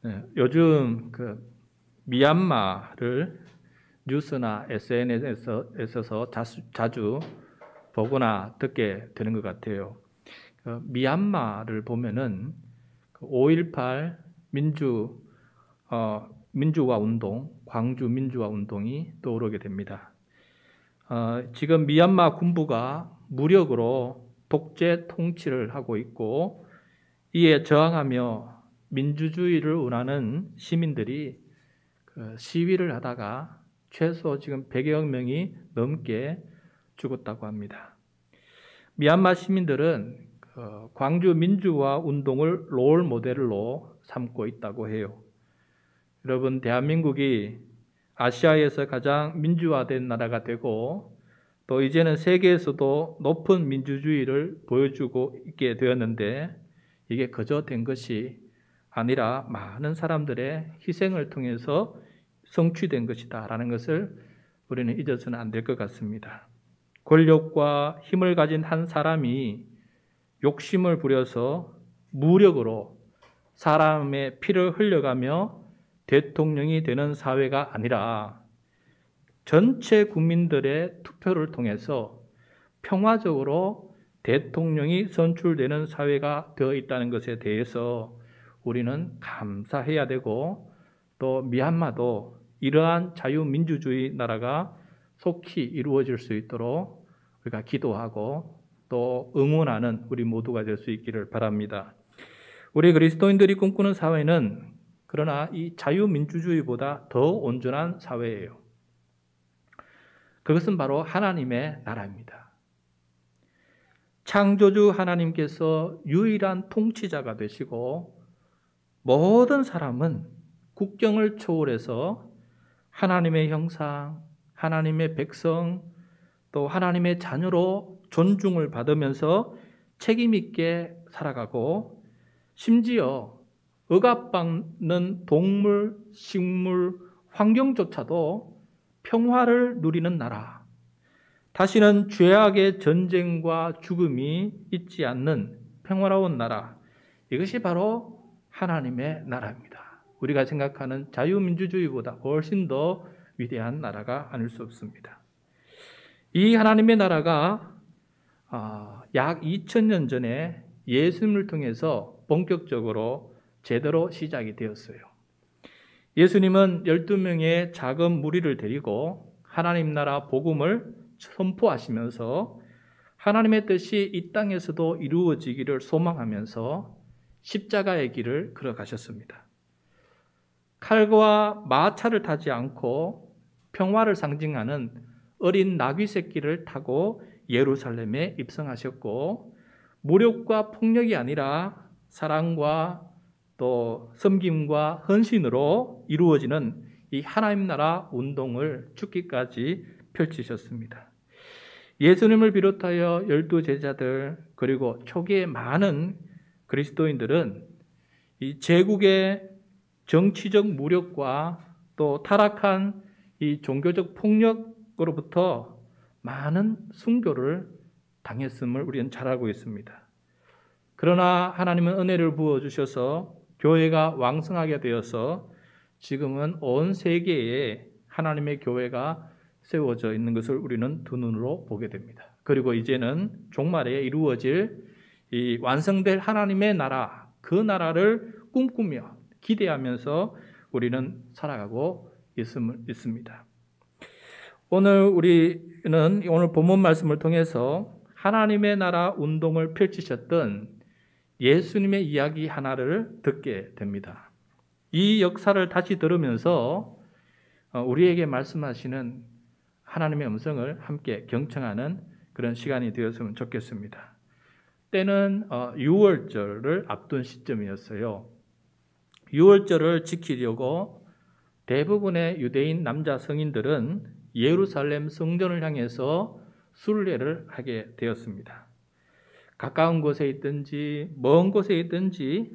네, 요즘 미얀마를 뉴스나 SNS에서 자주 보거나 듣게 되는 것 같아요. 미얀마를 보면은 5.18 민주화 운동, 광주 민주화 운동이 떠오르게 됩니다. 지금 미얀마 군부가 무력으로 독재 통치를 하고 있고, 이에 저항하며 민주주의를 원하는 시민들이 시위를 하다가 최소 지금 100여 명이 넘게 죽었다고 합니다. 미얀마 시민들은 광주 민주화 운동을 롤 모델로 삼고 있다고 해요. 여러분, 대한민국이 아시아에서 가장 민주화된 나라가 되고, 또 이제는 세계에서도 높은 민주주의를 보여주고 있게 되었는데, 이게 그저 된 것이 아니라 많은 사람들의 희생을 통해서 성취된 것이다라는 것을 우리는 잊어서는 안 될 것 같습니다. 권력과 힘을 가진 한 사람이 욕심을 부려서 무력으로 사람의 피를 흘려가며 대통령이 되는 사회가 아니라 전체 국민들의 투표를 통해서 평화적으로 대통령이 선출되는 사회가 되어 있다는 것에 대해서 우리는 감사해야 되고, 또 미얀마도 이러한 자유민주주의 나라가 속히 이루어질 수 있도록 우리가 기도하고 또 응원하는 우리 모두가 될 수 있기를 바랍니다. 우리 그리스도인들이 꿈꾸는 사회는 그러나 이 자유민주주의보다 더 온전한 사회예요. 그것은 바로 하나님의 나라입니다. 창조주 하나님께서 유일한 통치자가 되시고, 모든 사람은 국경을 초월해서 하나님의 형상, 하나님의 백성, 또 하나님의 자녀로 존중을 받으면서 책임 있게 살아가고, 심지어 억압받는 동물, 식물, 환경조차도 평화를 누리는 나라, 다시는 죄악의 전쟁과 죽음이 있지 않는 평화로운 나라, 이것이 바로 하나님의 나라입니다. 우리가 생각하는 자유민주주의보다 훨씬 더 위대한 나라가 아닐 수 없습니다. 이 하나님의 나라가 약 2000년 전에 예수님을 통해서 본격적으로 제대로 시작이 되었어요. 예수님은 12명의 작은 무리를 데리고 하나님 나라 복음을 선포하시면서 하나님의 뜻이 이 땅에서도 이루어지기를 소망하면서 십자가의 길을 걸어가셨습니다. 칼과 마차를 타지 않고 평화를 상징하는 어린 나귀 새끼를 타고 예루살렘에 입성하셨고, 무력과 폭력이 아니라 사랑과 또 섬김과 헌신으로 이루어지는 이 하나님 나라 운동을 죽기까지 펼치셨습니다. 예수님을 비롯하여 12 제자들, 그리고 초기의 많은 그리스도인들은 이 제국의 정치적 무력과 또 타락한 이 종교적 폭력으로부터 많은 순교를 당했음을 우리는 잘 알고 있습니다. 그러나 하나님은 은혜를 부어주셔서 교회가 왕성하게 되어서 지금은 온 세계에 하나님의 교회가 세워져 있는 것을 우리는 두 눈으로 보게 됩니다. 그리고 이제는 종말에 이루어질 이 완성될 하나님의 나라, 그 나라를 꿈꾸며 기대하면서 우리는 살아가고 있습니다. 오늘 본문 말씀을 통해서 하나님의 나라 운동을 펼치셨던 예수님의 이야기 하나를 듣게 됩니다. 이 역사를 다시 들으면서 우리에게 말씀하시는 하나님의 음성을 함께 경청하는 그런 시간이 되었으면 좋겠습니다. 때는 6월절을 앞둔 시점이었어요. 6월절을 지키려고 대부분의 유대인 남자 성인들은 예루살렘 성전을 향해서 순례를 하게 되었습니다. 가까운 곳에 있든지 먼 곳에 있든지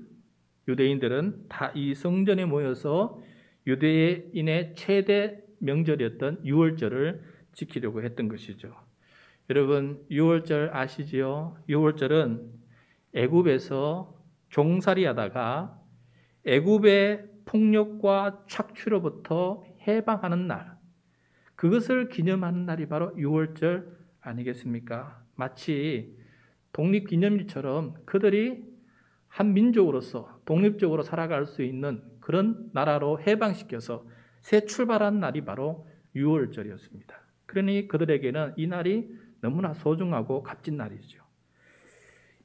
유대인들은 다 이 성전에 모여서 유대인의 최대 명절이었던 6월절을 지키려고 했던 것이죠. 여러분, 6월절 아시지요? 6월절은 애굽에서 종살이 하다가 애굽의 폭력과 착취로부터 해방하는 날, 그것을 기념하는 날이 바로 6월절 아니겠습니까? 마치 독립기념일처럼 그들이 한 민족으로서 독립적으로 살아갈 수 있는 그런 나라로 해방시켜서 새 출발한 날이 바로 6월절이었습니다. 그러니 그들에게는 이 날이 너무나 소중하고 값진 날이죠.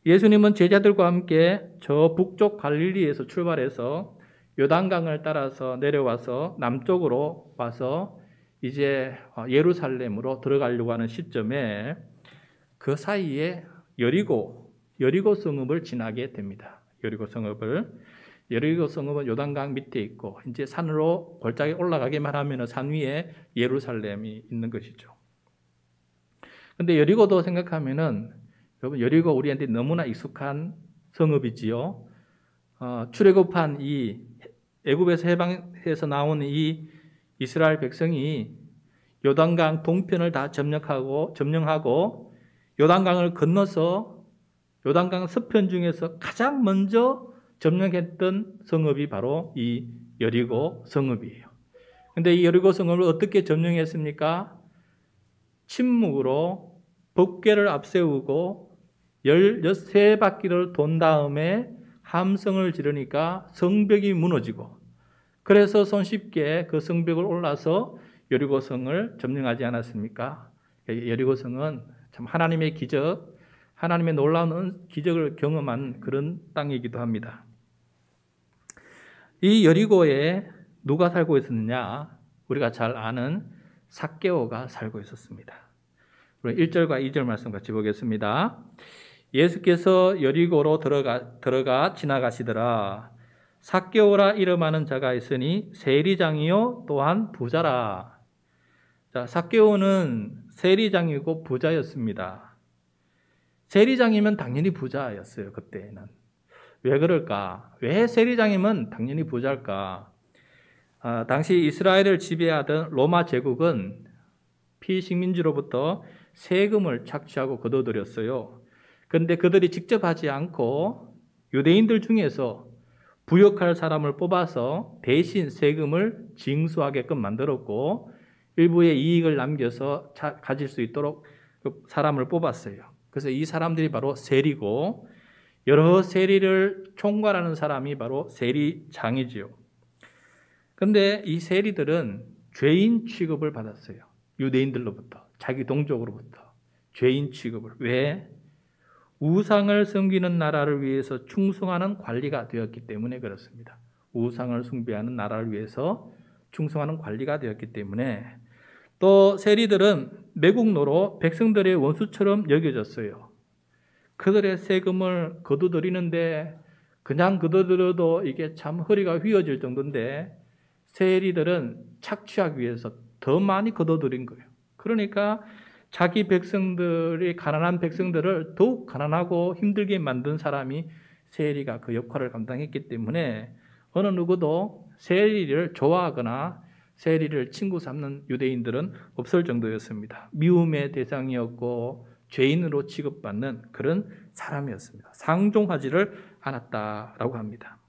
예수님은 제자들과 함께 저 북쪽 갈릴리에서 출발해서 요단강을 따라서 내려와서 남쪽으로 와서 이제 예루살렘으로 들어가려고 하는 시점에 그 사이에 여리고 성읍을 지나게 됩니다. 여리고 성읍은 요단강 밑에 있고 이제 산으로 골짜기 올라가기만 하면 산 위에 예루살렘이 있는 것이죠. 근데 여리고도 생각하면은 여러분 여리고 우리한테 너무나 익숙한 성읍이지요. 출애굽한 이 애굽에서 해방해서 나온 이 이스라엘 백성이 요단강 동편을 다 점령하고 요단강을 건너서 요단강 서편 중에서 가장 먼저 점령했던 성읍이 바로 이 여리고 성읍이에요. 근데 이 여리고 성읍을 어떻게 점령했습니까? 침묵으로 법궤를 앞세우고 13바퀴를 돈 다음에 함성을 지르니까 성벽이 무너지고, 그래서 손쉽게 그 성벽을 올라서 여리고성을 점령하지 않았습니까? 여리고성은 참 하나님의 기적, 하나님의 놀라운 기적을 경험한 그런 땅이기도 합니다. 이 여리고에 누가 살고 있었느냐? 우리가 잘 아는 삭개오가 살고 있었습니다. 1절과 2절 말씀 같이 보겠습니다. 예수께서 여리고로 들어가 지나가시더라. 삭개오라 이름하는 자가 있으니 세리장이요 또한 부자라. 자, 삭개오는 세리장이고 부자였습니다. 세리장이면 당연히 부자였어요. 그때는. 왜 그럴까? 왜 세리장이면 당연히 부자일까? 당시 이스라엘을 지배하던 로마 제국은 피식민지로부터 세금을 착취하고 거둬들였어요. 그런데 그들이 직접 하지 않고 유대인들 중에서 부역할 사람을 뽑아서 대신 세금을 징수하게끔 만들었고 일부의 이익을 남겨서 가질 수 있도록 사람을 뽑았어요. 그래서 이 사람들이 바로 세리고, 여러 세리를 총괄하는 사람이 바로 세리장이지요. 그런데 이 세리들은 죄인 취급을 받았어요. 유대인들로부터, 자기 동족으로부터 죄인 취급을. 왜? 우상을 섬기는 나라를 위해서 충성하는 관리가 되었기 때문에 그렇습니다. 우상을 숭배하는 나라를 위해서 충성하는 관리가 되었기 때문에. 또 세리들은 매국노로 백성들의 원수처럼 여겨졌어요. 그들의 세금을 거두들이는데 그냥 거두들여도 이게 참 허리가 휘어질 정도인데 세리들은 착취하기 위해서 더 많이 거둬들인 거예요. 그러니까 자기 백성들이, 가난한 백성들을 더욱 가난하고 힘들게 만든 사람이 세리가 그 역할을 감당했기 때문에 어느 누구도 세리를 좋아하거나 세리를 친구 삼는 유대인들은 없을 정도였습니다. 미움의 대상이었고 죄인으로 취급받는 그런 사람이었습니다. 상종하지를 않았다라고 합니다.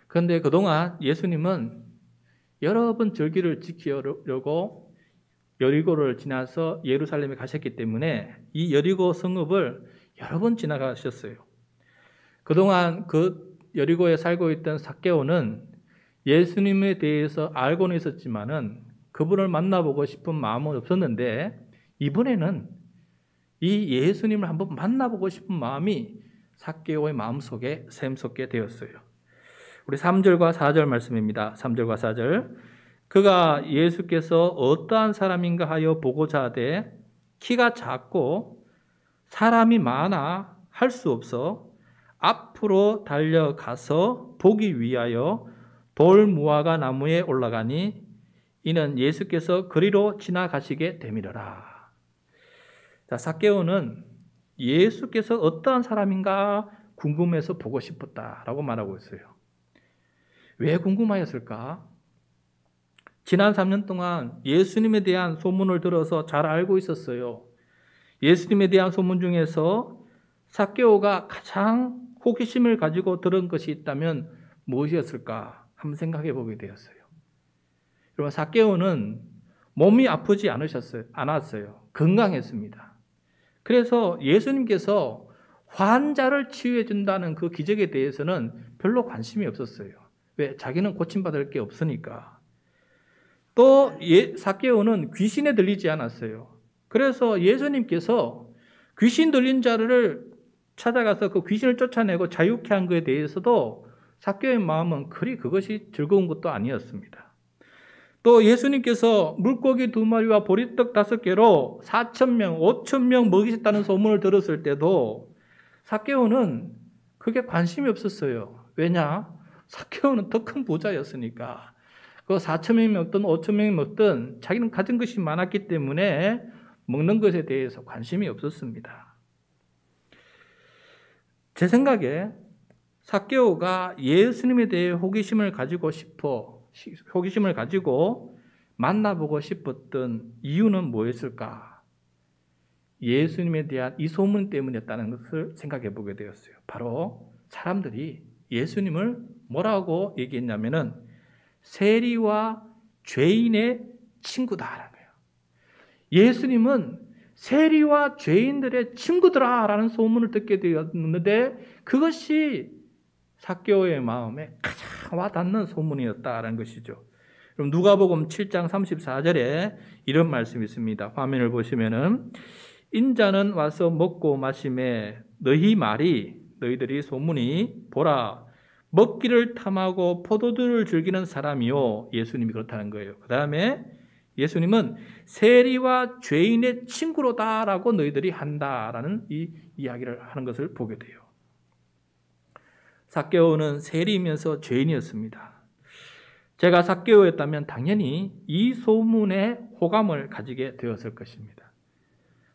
그런데 그동안 예수님은 여러 번 절기를 지키려고 여리고를 지나서 예루살렘에 가셨기 때문에 이 여리고 성읍을 여러 번 지나가셨어요. 그동안 그 여리고에 살고 있던 삭개오는 예수님에 대해서 알고는 있었지만은 그분을 만나보고 싶은 마음은 없었는데 이번에는 이 예수님을 한번 만나보고 싶은 마음이 삭개오의 마음속에 샘솟게 되었어요. 우리 3절과 4절 말씀입니다. 3절과 4절. 그가 예수께서 어떠한 사람인가 하여 보고자 하되 키가 작고 사람이 많아 할 수 없어 앞으로 달려가서 보기 위하여 돌무화과 나무에 올라가니 이는 예수께서 그리로 지나가시게 되밀어라. 자, 삭개오는 예수께서 어떠한 사람인가 궁금해서 보고 싶었다라고 말하고 있어요. 왜 궁금하였을까? 지난 3년 동안 예수님에 대한 소문을 들어서 잘 알고 있었어요. 예수님에 대한 소문 중에서 삭개오가 가장 호기심을 가지고 들은 것이 있다면 무엇이었을까 한번 생각해 보게 되었어요. 여러분, 삭개오는 몸이 아프지 않았어요. 건강했습니다. 그래서 예수님께서 환자를 치유해 준다는 그 기적에 대해서는 별로 관심이 없었어요. 왜? 자기는 고침받을 게 없으니까. 또 삭개오는 귀신에 들리지 않았어요. 그래서 예수님께서 귀신 들린 자를 찾아가서 그 귀신을 쫓아내고 자유케 한 것에 대해서도 삭개오의 마음은 그리 그것이 즐거운 것도 아니었습니다. 또 예수님께서 물고기 2마리와 보리떡 5개로 4,000명, 5,000명 먹이셨다는 소문을 들었을 때도 삭개오는 그게 관심이 없었어요. 왜냐? 삭개오는 더 큰 부자였으니까. 그 4,000명이 먹든 5,000명이 먹든 자기는 가진 것이 많았기 때문에 먹는 것에 대해서 관심이 없었습니다. 제 생각에 삭개오가 예수님에 대해 호기심을 가지고 만나보고 싶었던 이유는 뭐였을까? 예수님에 대한 이 소문 때문이었다는 것을 생각해 보게 되었어요. 바로 사람들이 예수님을 뭐라고 얘기했냐면은 세리와 죄인의 친구다라는 거예요. 예수님은 세리와 죄인들의 친구들아라는 소문을 듣게 되었는데 그것이 삭개오의 마음에 가장 와닿는 소문이었다라는 것이죠. 그럼 누가복음 7장 34절에 이런 말씀이 있습니다. 화면을 보시면은 인자는 와서 먹고 마시매 너희들이 소문이 보라 먹기를 탐하고 포도주를 즐기는 사람이요. 예수님이 그렇다는 거예요. 그 다음에 예수님은 세리와 죄인의 친구로다라고 너희들이 한다라는 이 이야기를 하는 것을 보게 돼요. 삭개오는 세리이면서 죄인이었습니다. 제가 삭개오였다면 당연히 이 소문에 호감을 가지게 되었을 것입니다.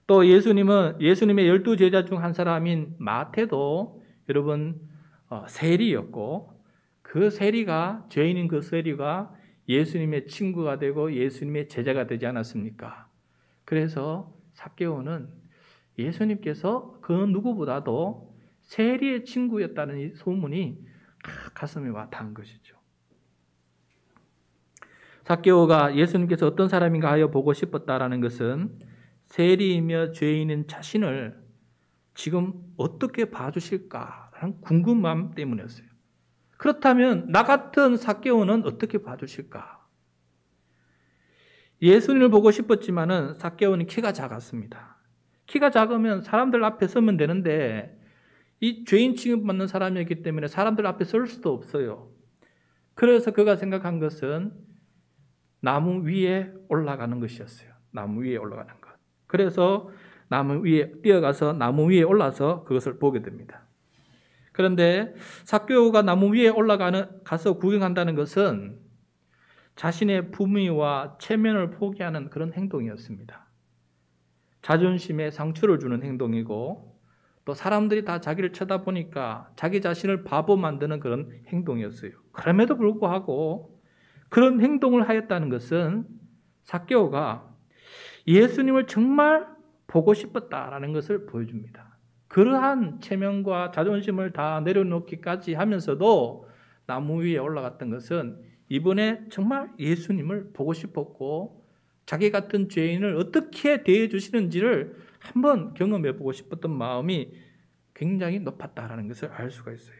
또 예수님의 12제자 중 한 사람인 마태도 여러분 세리였고 그 세리가 죄인인 그 세리가 예수님의 친구가 되고 예수님의 제자가 되지 않았습니까? 그래서 삭개오는 예수님께서 그 누구보다도 세리의 친구였다는 이 소문이 가슴에 와 닿은 것이죠. 삭개오가 예수님께서 어떤 사람인가 하여 보고 싶었다라는 것은 세리이며 죄인인 자신을 지금 어떻게 봐주실까라는 궁금함 때문이었어요. 그렇다면 나 같은 삭개오는 어떻게 봐주실까? 예수님을 보고 싶었지만은 삭개오는 키가 작았습니다. 키가 작으면 사람들 앞에 서면 되는데 이 죄인 취급받는 사람이었기 때문에 사람들 앞에 설 수도 없어요. 그래서 그가 생각한 것은 나무 위에 올라가는 것이었어요. 나무 위에 올라가는 것. 그래서 나무 위에 뛰어가서 나무 위에 올라서 그것을 보게 됩니다. 그런데 삭개오가 나무 위에 가서 구경한다는 것은 자신의 품위와 체면을 포기하는 그런 행동이었습니다. 자존심에 상처를 주는 행동이고 또 사람들이 다 자기를 쳐다보니까 자기 자신을 바보 만드는 그런 행동이었어요. 그럼에도 불구하고 그런 행동을 하였다는 것은 삭개오가 예수님을 정말 보고 싶었다라는 것을 보여줍니다. 그러한 체면과 자존심을 다 내려놓기까지 하면서도 나무 위에 올라갔던 것은 이번에 정말 예수님을 보고 싶었고 자기 같은 죄인을 어떻게 대해 주시는지를 한번 경험해 보고 싶었던 마음이 굉장히 높았다라는 것을 알 수가 있어요.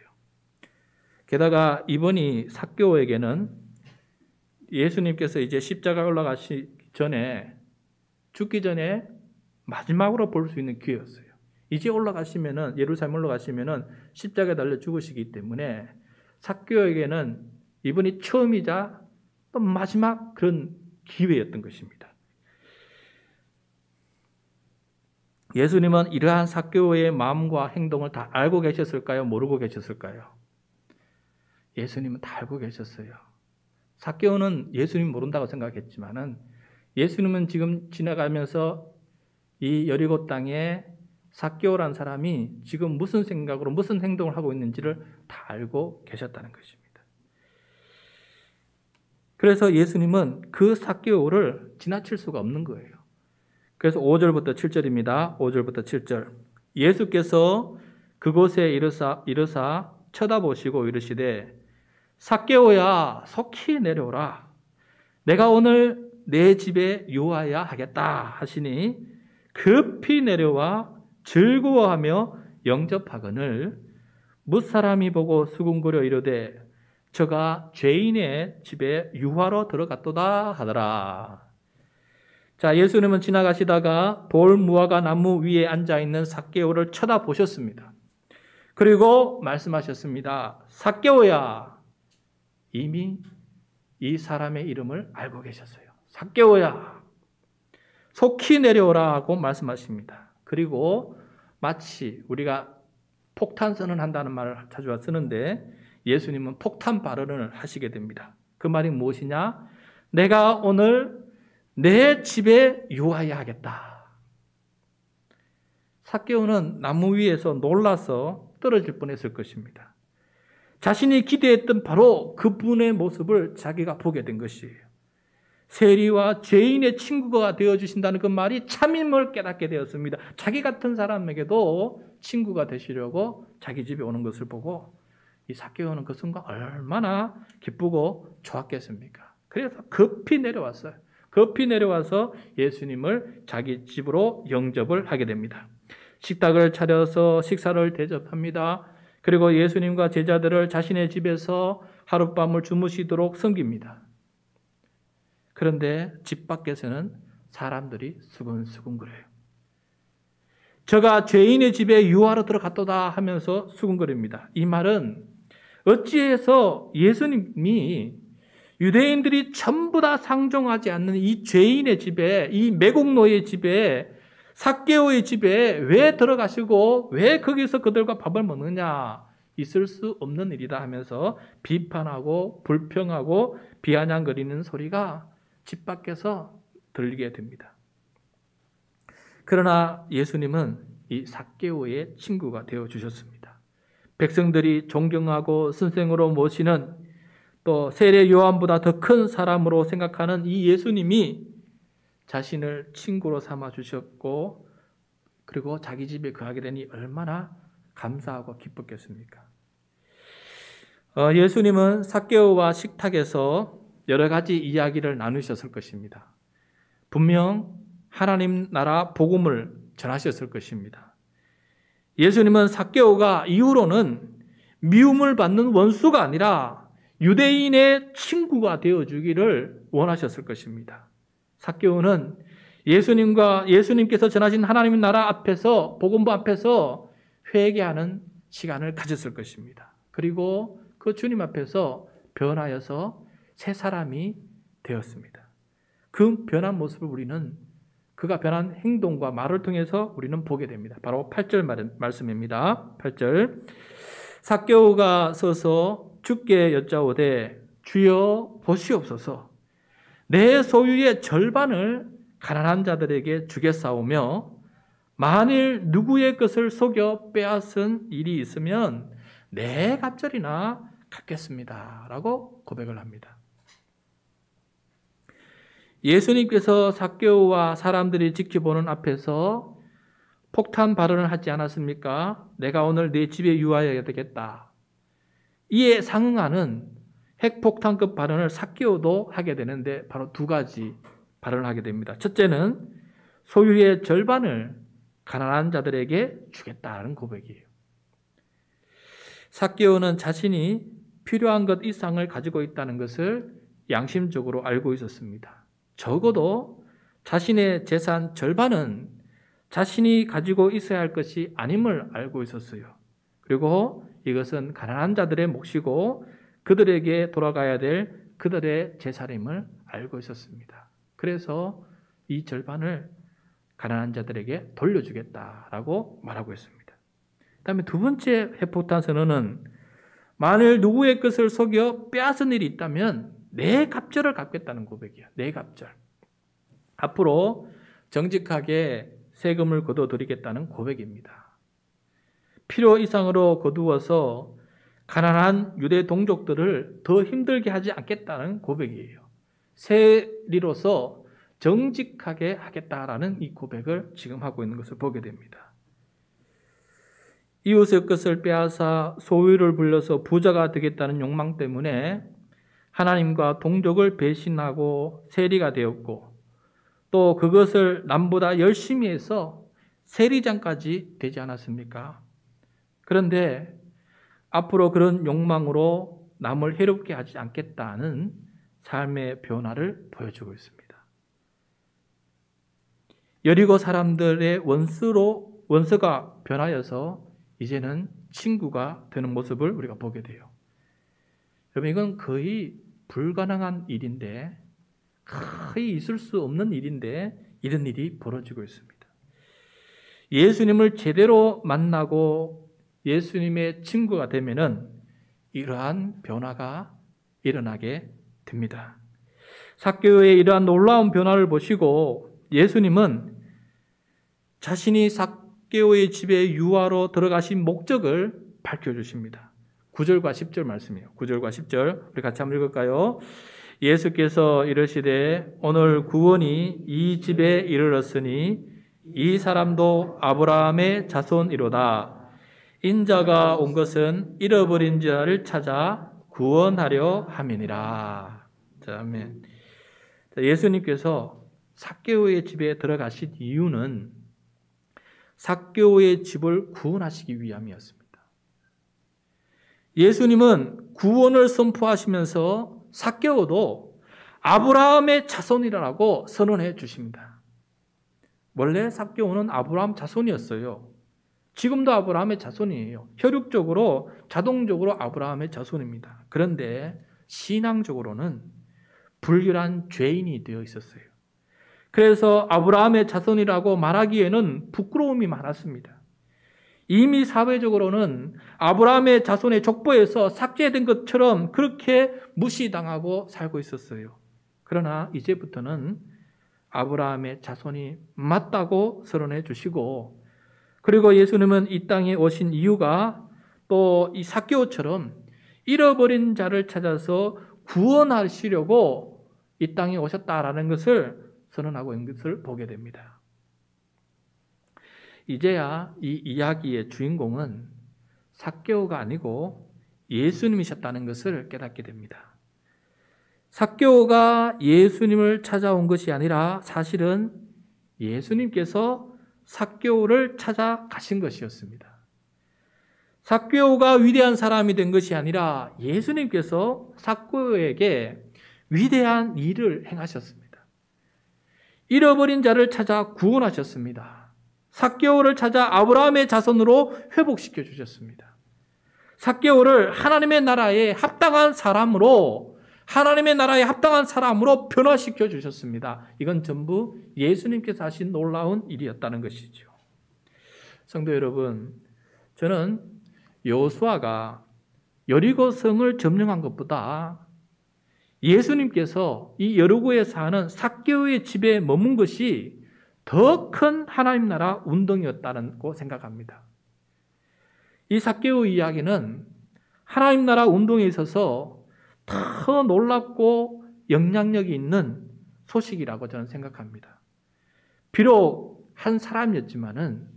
게다가 이번이 삭개오에게는 예수님께서 이제 십자가에 올라가시 전에 죽기 전에 마지막으로 볼 수 있는 기회였어요. 이제 예루살렘 올라가시면은 십자가에 달려 죽으시기 때문에 삭개오에게는 이번이 처음이자 또 마지막 그런 기회였던 것입니다. 예수님은 이러한 삭개오의 마음과 행동을 다 알고 계셨을까요? 모르고 계셨을까요? 예수님은 다 알고 계셨어요. 삭개오는 예수님 모른다고 생각했지만은 예수님은 지금 지나가면서 이 여리고 땅에 삭개오라는 사람이 지금 무슨 생각으로 무슨 행동을 하고 있는지를 다 알고 계셨다는 것입니다. 그래서 예수님은 그 삭개오를 지나칠 수가 없는 거예요. 그래서 5절부터 7절입니다. 5절부터 7절. 예수께서 그곳에 이르사 쳐다보시고 이르시되 삭개오야 속히 내려오라. 내가 오늘 내 집에 유하여야 하겠다 하시니 급히 내려와 즐거워하며 영접하거늘 뭇사람이 보고 수군거려 이르되 저가 죄인의 집에 유하러 들어갔도다 하더라. 자, 예수님은 지나가시다가 돌 무화과 나무 위에 앉아있는 삭개오를 쳐다보셨습니다. 그리고 말씀하셨습니다. 삭개오야. 이미 이 사람의 이름을 알고 계셨어요. 삭개오야. 속히 내려오라 하고 말씀하십니다. 그리고 마치 우리가 폭탄 선언한다는 말을 자주 쓰는데 예수님은 폭탄 발언을 하시게 됩니다. 그 말이 무엇이냐? 내가 오늘 내 집에 유하여야 하겠다. 삭개오는 나무 위에서 놀라서 떨어질 뻔했을 것입니다. 자신이 기대했던 바로 그분의 모습을 자기가 보게 된 것이에요. 세리와 죄인의 친구가 되어주신다는 그 말이 참임을 깨닫게 되었습니다. 자기 같은 사람에게도 친구가 되시려고 자기 집에 오는 것을 보고 이 삭개오는 그 순간 얼마나 기쁘고 좋았겠습니까? 그래서 급히 내려왔어요. 급히 내려와서 예수님을 자기 집으로 영접을 하게 됩니다. 식탁을 차려서 식사를 대접합니다. 그리고 예수님과 제자들을 자신의 집에서 하룻밤을 주무시도록 섬깁니다. 그런데 집 밖에서는 사람들이 수근수근거려요. 저가 죄인의 집에 유하러 들어갔도다 하면서 수근거립니다. 이 말은 어찌해서 예수님이 유대인들이 전부 다 상종하지 않는 이 죄인의 집에, 이 매국노의 집에, 삭개오의 집에 왜 들어가시고 왜 거기서 그들과 밥을 먹느냐? 있을 수 없는 일이다 하면서 비판하고 불평하고 비아냥거리는 소리가 집 밖에서 들리게 됩니다. 그러나 예수님은 이 삭개오의 친구가 되어주셨습니다. 백성들이 존경하고 선생으로 모시는 또 세례 요한보다 더 큰 사람으로 생각하는 이 예수님이 자신을 친구로 삼아 주셨고 그리고 자기 집에 거하게 되니 얼마나 감사하고 기뻤겠습니까? 예수님은 삭개오와 식탁에서 여러 가지 이야기를 나누셨을 것입니다. 분명 하나님 나라 복음을 전하셨을 것입니다. 예수님은 삭개오가 이후로는 미움을 받는 원수가 아니라 유대인의 친구가 되어주기를 원하셨을 것입니다. 삭개오는 예수님께서 전하신 하나님 나라 앞에서 복음부 앞에서 회개하는 시간을 가졌을 것입니다. 그리고 그 주님 앞에서 변하여서 새 사람이 되었습니다. 그 변한 모습을 우리는 그가 변한 행동과 말을 통해서 우리는 보게 됩니다. 바로 8절 말씀입니다. 8절 삭개오가 서서 주께 여짜오되 주여 보시옵소서 내 소유의 절반을 가난한 자들에게 주겠사오며 만일 누구의 것을 속여 빼앗은 일이 있으면 내 갑절이나 갚겠습니다. 라고 고백을 합니다. 예수님께서 삭개오와 사람들이 지켜보는 앞에서 폭탄 발언을 하지 않았습니까? 내가 오늘 내 집에 유하여야 되겠다. 이에 상응하는 핵폭탄급 발언을 삭개오도 하게 되는데 바로 두 가지 발언을 하게 됩니다. 첫째는 소유의 절반을 가난한 자들에게 주겠다는 고백이에요. 삭개오는 자신이 필요한 것 이상을 가지고 있다는 것을 양심적으로 알고 있었습니다. 적어도 자신의 재산 절반은 자신이 가지고 있어야 할 것이 아님을 알고 있었어요. 그리고 이것은 가난한 자들의 몫이고 그들에게 돌아가야 될 그들의 재산임을 알고 있었습니다. 그래서 이 절반을 가난한 자들에게 돌려주겠다라고 말하고 있습니다. 그 다음에 두 번째 핵폭탄 선언은 만일 누구의 것을 속여 빼앗은 일이 있다면 내 갑절을 갚겠다는 고백이에요. 내 갑절. 앞으로 정직하게 세금을 거둬드리겠다는 고백입니다. 필요 이상으로 거두어서 가난한 유대 동족들을 더 힘들게 하지 않겠다는 고백이에요. 세리로서 정직하게 하겠다라는 이 고백을 지금 하고 있는 것을 보게 됩니다. 이웃의 것을 빼앗아 소유를 불려서 부자가 되겠다는 욕망 때문에 하나님과 동족을 배신하고 세리가 되었고, 또 그것을 남보다 열심히 해서 세리장까지 되지 않았습니까? 그런데 앞으로 그런 욕망으로 남을 해롭게 하지 않겠다는 삶의 변화를 보여주고 있습니다. 여리고 사람들의 원수가 변하여서 이제는 친구가 되는 모습을 우리가 보게 돼요. 여러분, 이건 거의 불가능한 일인데, 거의 있을 수 없는 일인데 이런 일이 벌어지고 있습니다. 예수님을 제대로 만나고 예수님의 친구가 되면은 이러한 변화가 일어나게 됩니다. 삭개오의 이러한 놀라운 변화를 보시고 예수님은 자신이 삭개오의 집에 유하로 들어가신 목적을 밝혀주십니다. 9절과 10절 말씀이에요. 9절과 10절 우리 같이 한번 읽을까요? 예수께서 이르시되 오늘 구원이 이 집에 이르렀으니 이 사람도 아브라함의 자손이로다. 인자가 온 것은 잃어버린 자를 찾아 구원하려 함이니라. 자, 아멘. 예수님께서 삭개오의 집에 들어가신 이유는 삭개오의 집을 구원하시기 위함이었습니다. 예수님은 구원을 선포하시면서 삭개오도 아브라함의 자손이라고 선언해 주십니다. 원래 삭개오는 아브라함 자손이었어요. 지금도 아브라함의 자손이에요. 혈육적으로 자동적으로 아브라함의 자손입니다. 그런데 신앙적으로는 불결한 죄인이 되어 있었어요. 그래서 아브라함의 자손이라고 말하기에는 부끄러움이 많았습니다. 이미 사회적으로는 아브라함의 자손의 족보에서 삭제된 것처럼 그렇게 무시당하고 살고 있었어요. 그러나 이제부터는 아브라함의 자손이 맞다고 선언해 주시고, 그리고 예수님은 이 땅에 오신 이유가 또 이 삭개오처럼 잃어버린 자를 찾아서 구원하시려고 이 땅에 오셨다라는 것을 선언하고 있는 것을 보게 됩니다. 이제야 이 이야기의 주인공은 삭개오가 아니고 예수님이셨다는 것을 깨닫게 됩니다. 삭개오가 예수님을 찾아온 것이 아니라 사실은 예수님께서 삭개오를 찾아가신 것이었습니다. 삭개오가 위대한 사람이 된 것이 아니라 예수님께서 삭개오에게 위대한 일을 행하셨습니다. 잃어버린 자를 찾아 구원하셨습니다. 삭개오를 찾아 아브라함의 자손으로 회복시켜 주셨습니다. 삭개오를 하나님의 나라에 합당한 사람으로 변화시켜 주셨습니다. 이건 전부 예수님께서 하신 놀라운 일이었다는 것이죠. 성도 여러분, 저는 여호수아가 여리고성을 점령한 것보다 예수님께서 이 여리고에 사는 삭개오의 집에 머문 것이 더 큰 하나님 나라 운동이었다고 생각합니다. 이 삭개오 이야기는 하나님 나라 운동에 있어서 더 놀랍고 영향력이 있는 소식이라고 저는 생각합니다. 비록 한 사람이었지만은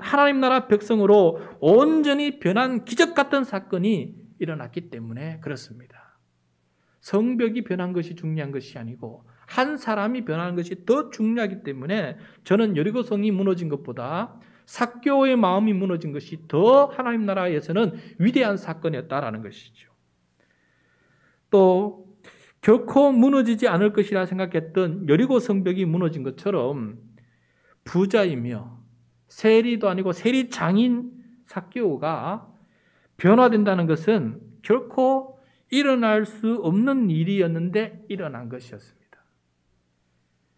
하나님 나라 백성으로 온전히 변한 기적 같은 사건이 일어났기 때문에 그렇습니다. 성벽이 변한 것이 중요한 것이 아니고 한 사람이 변하는 것이 더 중요하기 때문에 저는 여리고성이 무너진 것보다 삭개오의 마음이 무너진 것이 더 하나님 나라에서는 위대한 사건이었다라는 것이죠. 또 결코 무너지지 않을 것이라 생각했던 여리고 성벽이 무너진 것처럼 부자이며 세리도 아니고 세리장인 삭개오가 변화된다는 것은 결코 일어날 수 없는 일이었는데 일어난 것이었습니다.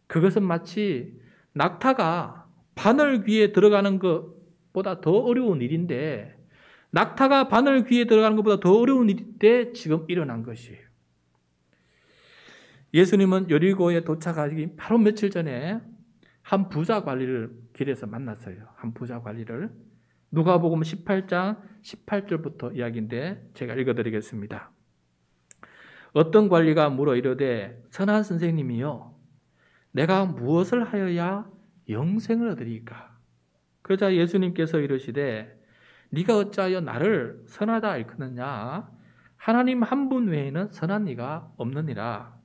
그것은 마치 낙타가 바늘 귀에 들어가는 것보다 더 어려운 일인데, 낙타가 바늘 귀에 들어가는 것보다 더 어려운 일인데 지금 일어난 것이에요. 예수님은 여리고에 도착하기 바로 며칠 전에 한 부자 관리를 길에서 만났어요. 한 부자 관리를. 누가복음 18장 18절부터 이야기인데 제가 읽어드리겠습니다. 어떤 관리가 물어 이르되 선한 선생님이요, 내가 무엇을 하여야 영생을 얻으리까? 그러자 예수님께서 이르시되 네가 어찌하여 나를 선하다 일컫느냐? 하나님 한 분 외에는 선한 이가 없느니라.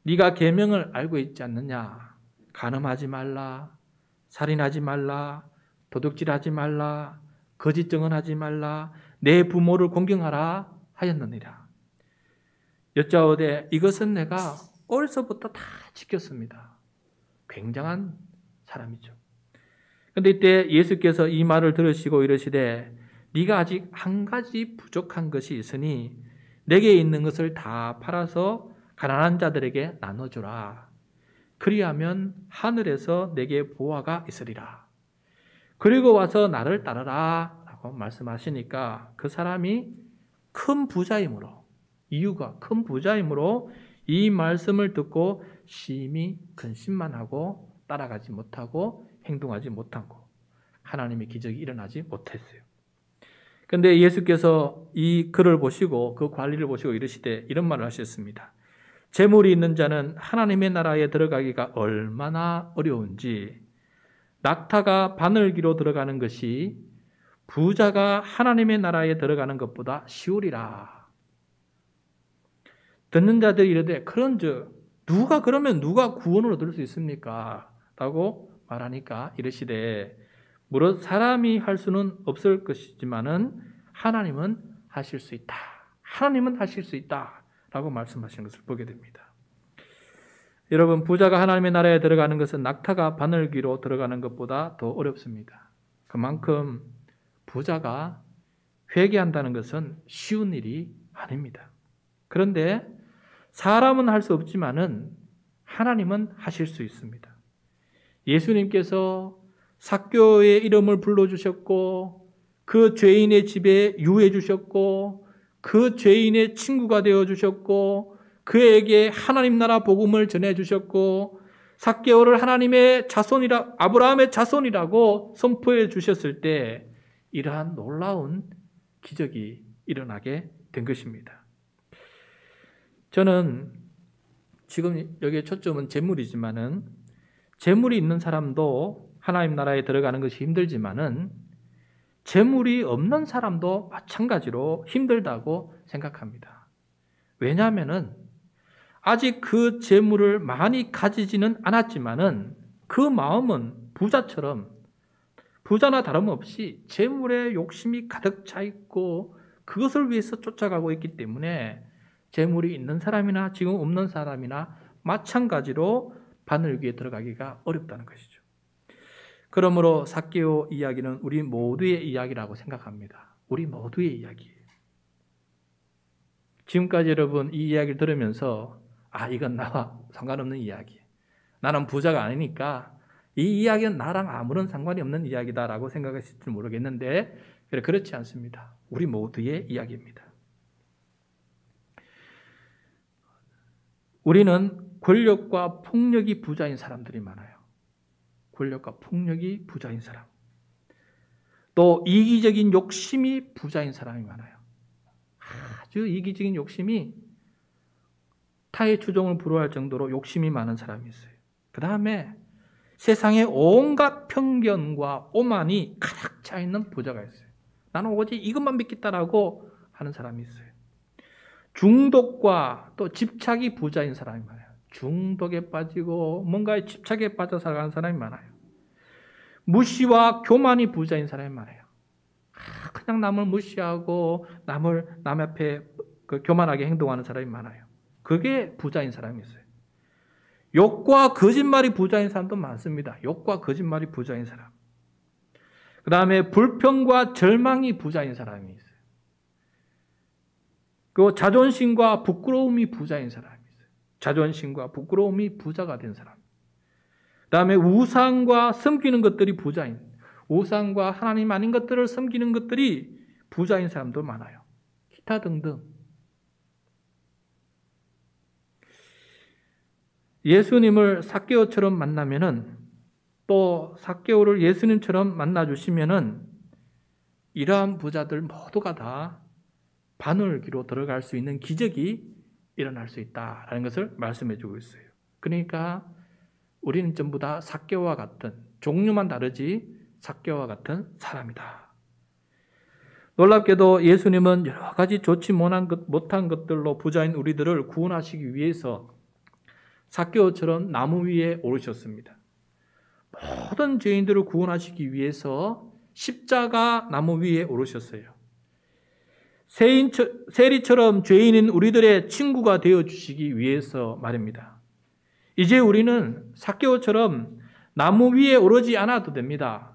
네가 계명을 알고 있지 않느냐? 간음하지 말라, 살인하지 말라, 도둑질하지 말라, 거짓 증언하지 말라, 내 부모를 공경하라 하였느니라. 여짜오되 이것은 내가 어려서부터 다 지켰습니다. 굉장한 사람이죠. 그런데 이때 예수께서 이 말을 들으시고 이르시되 네가 아직 한 가지 부족한 것이 있으니 내게 있는 것을 다 팔아서 가난한 자들에게 나눠주라. 그리하면 하늘에서 내게 보화가 있으리라. 그리고 와서 나를 따르라 라고 말씀하시니까 그 사람이 큰 부자이므로, 이유가 큰 부자이므로 이 말씀을 듣고 심히 근심만하고 따라가지 못하고 행동하지 못하고 하나님의 기적이 일어나지 못했어요. 그런데 예수께서 이 글을 보시고 그 관리를 보시고 이르시되 이런 말을 하셨습니다. 재물이 있는 자는 하나님의 나라에 들어가기가 얼마나 어려운지 낙타가 바늘기로 들어가는 것이 부자가 하나님의 나라에 들어가는 것보다 쉬우리라. 듣는 자들이 이르되 그런즉 누가 구원을 얻을 수 있습니까? 라고 말하니까 이르시되 무릇 사람이 할 수는 없을 것이지만은 하나님은 하실 수 있다. 하나님은 하실 수 있다. 라고 말씀하시는 것을 보게 됩니다. 여러분, 부자가 하나님의 나라에 들어가는 것은 낙타가 바늘귀로 들어가는 것보다 더 어렵습니다. 그만큼 부자가 회개한다는 것은 쉬운 일이 아닙니다. 그런데 사람은 할 수 없지만은 하나님은 하실 수 있습니다. 예수님께서 삭개오의 이름을 불러주셨고 그 죄인의 집에 유해 주셨고 그 죄인의 친구가 되어주셨고 그에게 하나님 나라 복음을 전해주셨고 삭개오를 하나님의 자손이라 아브라함의 자손이라고 선포해 주셨을 때 이러한 놀라운 기적이 일어나게 된 것입니다. 저는 지금 여기에 초점은 재물이지만은 재물이 있는 사람도 하나님 나라에 들어가는 것이 힘들지만은 재물이 없는 사람도 마찬가지로 힘들다고 생각합니다. 왜냐하면은 아직 그 재물을 많이 가지지는 않았지만은 그 마음은 부자나 다름없이 재물에 욕심이 가득 차 있고 그것을 위해서 쫓아가고 있기 때문에 재물이 있는 사람이나 지금 없는 사람이나 마찬가지로 바늘귀에 들어가기가 어렵다는 것이죠. 그러므로 삭개오 이야기는 우리 모두의 이야기라고 생각합니다. 우리 모두의 이야기예요. 지금까지 여러분 이 이야기를 들으면서 이건 나와 상관없는 이야기. 나는 부자가 아니니까 이 이야기는 나랑 아무런 상관이 없는 이야기다라고 생각하실지 모르겠는데 그렇지 않습니다. 우리 모두의 이야기입니다. 우리는 권력과 폭력이 부자인 사람들이 많아요. 권력과 폭력이 부자인 사람. 또 이기적인 욕심이 부자인 사람이 많아요. 아주 이기적인 욕심이 타의 추종을 불허할 정도로 욕심이 많은 사람이 있어요. 그 다음에 세상에 온갖 편견과 오만이 가득 차 있는 부자가 있어요. 나는 오직 이것만 믿겠다라고 하는 사람이 있어요. 중독과 또 집착이 부자인 사람이 많아요. 중독에 빠지고 뭔가에 집착에 빠져 살아가는 사람이 많아요. 무시와 교만이 부자인 사람이 많아요. 그냥 남을 무시하고 남 앞에 교만하게 행동하는 사람이 많아요. 그게 부자인 사람이 있어요. 욕과 거짓말이 부자인 사람도 많습니다. 욕과 거짓말이 부자인 사람. 그 다음에 불평과 절망이 부자인 사람이 있어요. 그리고 자존심과 부끄러움이 부자인 사람이 있어요. 자존심과 부끄러움이 부자가 된 사람. 그 다음에 우상과 섬기는 것들이 부자인, 우상과 하나님 아닌 것들을 섬기는 것들이 부자인 사람도 많아요. 기타 등등. 예수님을 삭개오처럼 만나면은 또 삭개오를 예수님처럼 만나주시면은 이러한 부자들 모두가 다 바늘귀로 들어갈 수 있는 기적이 일어날 수 있다라는 것을 말씀해 주고 있어요. 그러니까 우리는 전부 다 삭개오와 같은 종류만 다르지 삭개오와 같은 사람이다. 놀랍게도 예수님은 여러 가지 좋지 못한 것들로 부자인 우리들을 구원하시기 위해서 삭개오처럼 나무 위에 오르셨습니다. 모든 죄인들을 구원하시기 위해서 십자가 나무 위에 오르셨어요. 세리처럼 죄인인 우리들의 친구가 되어주시기 위해서 말입니다. 이제 우리는 삭개오처럼 나무 위에 오르지 않아도 됩니다.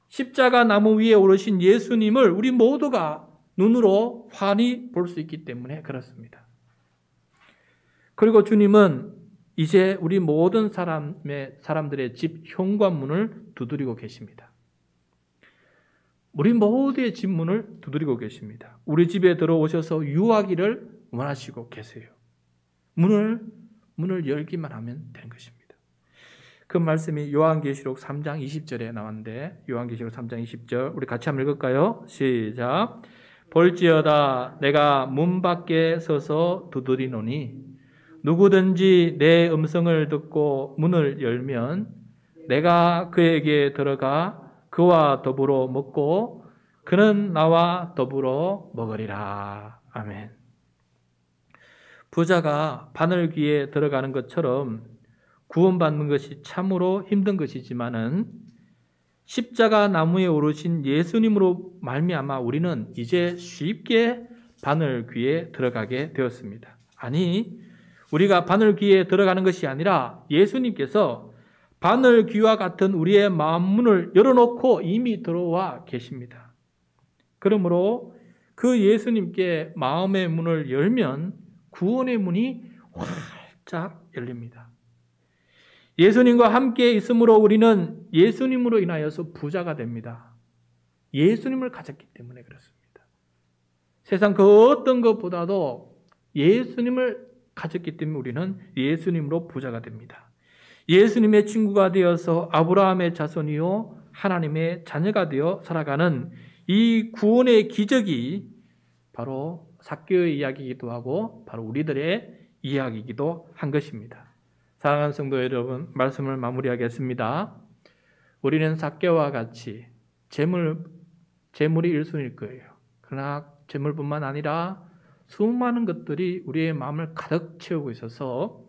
십자가 나무 위에 오르신 예수님을 우리 모두가 눈으로 환히 볼 수 있기 때문에 그렇습니다. 그리고 주님은 이제 우리 모든 사람들의 집 현관문을 두드리고 계십니다. 우리 모두의 집 문을 두드리고 계십니다. 우리 집에 들어오셔서 유하기를 원하시고 계세요. 문을 열기만 하면 되는 것입니다. 그 말씀이 요한계시록 3장 20절에 나왔는데 요한계시록 3장 20절 우리 같이 한번 읽을까요? 시작. 볼지어다 내가 문 밖에 서서 두드리노니 누구든지 내 음성을 듣고 문을 열면 내가 그에게 들어가 그와 더불어 먹고 그는 나와 더불어 먹으리라. 아멘. 부자가 바늘귀에 들어가는 것처럼 구원받는 것이 참으로 힘든 것이지만은 십자가 나무에 오르신 예수님으로 말미암아 우리는 이제 쉽게 바늘귀에 들어가게 되었습니다. 아니, 우리가 바늘귀에 들어가는 것이 아니라 예수님께서 바늘귀와 같은 우리의 마음 문을 열어놓고 이미 들어와 계십니다. 그러므로 그 예수님께 마음의 문을 열면 구원의 문이 활짝 열립니다. 예수님과 함께 있으므로 우리는 예수님으로 인하여서 부자가 됩니다. 예수님을 가졌기 때문에 그렇습니다. 세상 그 어떤 것보다도 예수님을 가졌기 때문에 우리는 예수님으로 부자가 됩니다. 예수님의 친구가 되어서 아브라함의 자손이요 하나님의 자녀가 되어 살아가는 이 구원의 기적이 바로 삭개오의 이야기이기도 하고 바로 우리들의 이야기이기도 한 것입니다. 사랑하는 성도 여러분, 말씀을 마무리하겠습니다. 우리는 삭개오와 같이 재물이 1순위일 거예요. 그러나 재물뿐만 아니라 수많은 것들이 우리의 마음을 가득 채우고 있어서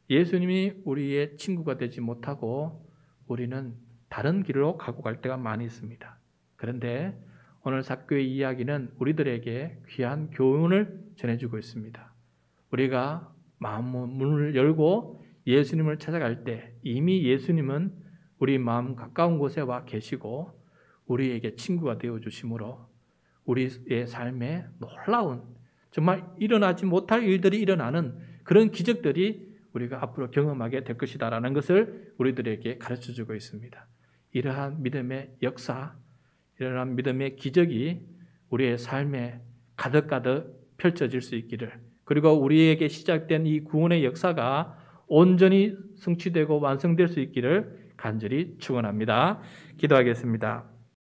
예수님이 우리의 친구가 되지 못하고 우리는 다른 길로 가고 갈 때가 많이 있습니다. 그런데 오늘 삭개오의 이야기는 우리들에게 귀한 교훈을 전해주고 있습니다. 우리가 마음 문을 열고 예수님을 찾아갈 때 이미 예수님은 우리 마음 가까운 곳에 와 계시고 우리에게 친구가 되어주심으로 우리의 삶에 놀라운 정말 일어나지 못할 일들이 일어나는 그런 기적들이 우리가 앞으로 경험하게 될 것이다라는 것을 우리들에게 가르쳐주고 있습니다. 이러한 믿음의 역사, 이러한 믿음의 기적이 우리의 삶에 가득가득 펼쳐질 수 있기를, 그리고 우리에게 시작된 이 구원의 역사가 온전히 성취되고 완성될 수 있기를 간절히 축원합니다. 기도하겠습니다.